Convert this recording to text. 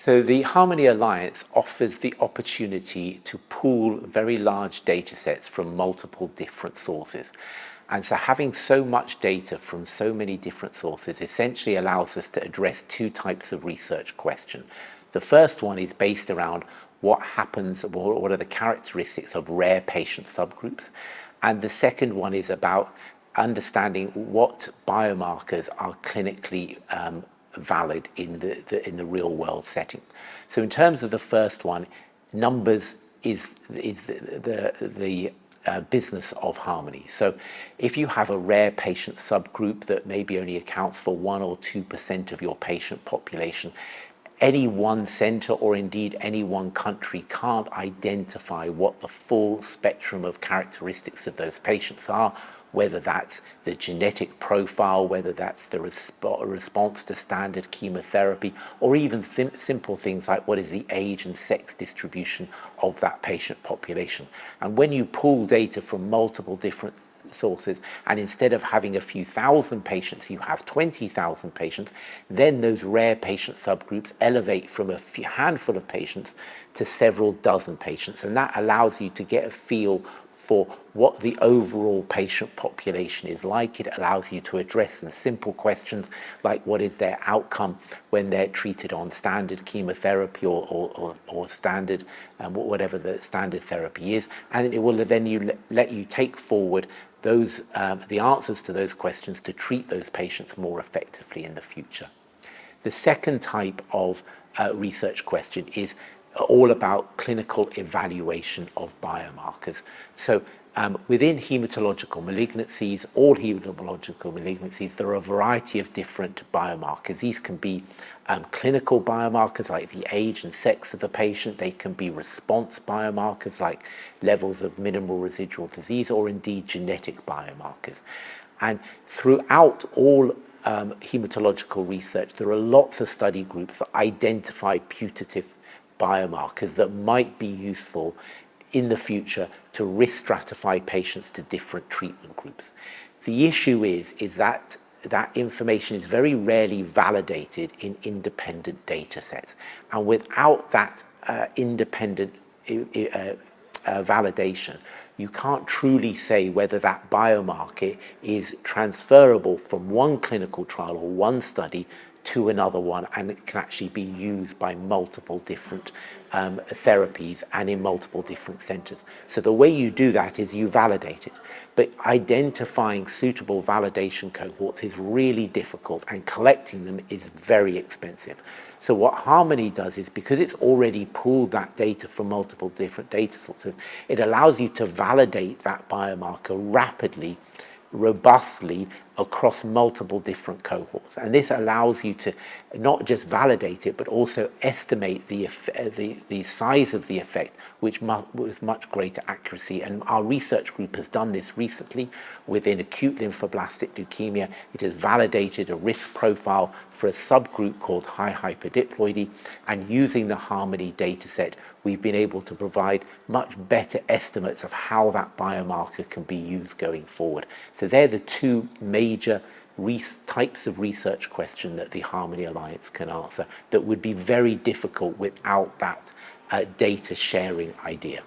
So the Harmony Alliance offers the opportunity to pool very large data sets from multiple different sources. And so having so much data from so many different sources essentially allows us to address two types of research question. The first one is based around what happens, what are the characteristics of rare patient subgroups. And the second one is about understanding what biomarkers are clinically valid in the real world setting. So in terms of the first one, numbers is the business of Harmony. So if you have a rare patient subgroup that maybe only accounts for 1 or 2% of your patient population, any one center or indeed any one country can't identify what the full spectrum of characteristics of those patients are, whether that's the genetic profile, whether that's the response to standard chemotherapy, or even simple things like what is the age and sex distribution of that patient population. And when you pull data from multiple different sources, and instead of having a few thousand patients, you have 20,000 patients, then those rare patient subgroups elevate from a handful of patients to several dozen patients. And that allows you to get a feel for what the overall patient population is like. It allows you to address some simple questions like what is their outcome when they're treated on standard chemotherapy or standard, whatever the standard therapy is. And it will then let you take forward those the answers to those questions to treat those patients more effectively in the future. The second type of research question is all about clinical evaluation of biomarkers. So within hematological malignancies, all hematological malignancies, there are a variety of different biomarkers. These can be clinical biomarkers like the age and sex of the patient. They can be response biomarkers like levels of minimal residual disease, or indeed genetic biomarkers. And throughout all hematological research, there are lots of study groups that identify putative biomarkers that might be useful in the future to risk stratify patients to different treatment groups. The issue is that that information is very rarely validated in independent data sets. And without that independent validation, you can't truly say whether that biomarker is transferable from one clinical trial or one study to another one, and it can actually be used by multiple different therapies and in multiple different centers. So the way you do that is you validate it, but identifying suitable validation cohorts is really difficult, and collecting them is very expensive. So what Harmony does is, because it's already pooled that data from multiple different data sources, it allows you to validate that biomarker rapidly, robustly across multiple different cohorts. And this allows you to not just validate it, but also estimate the size of the effect with much greater accuracy. And our research group has done this recently within acute lymphoblastic leukemia. It has validated a risk profile for a subgroup called high hyperdiploidy, and using the Harmony dataset, we've been able to provide much better estimates of how that biomarker can be used going forward. So they're the two major types of research question that the Harmony Alliance can answer that would be very difficult without that data sharing idea.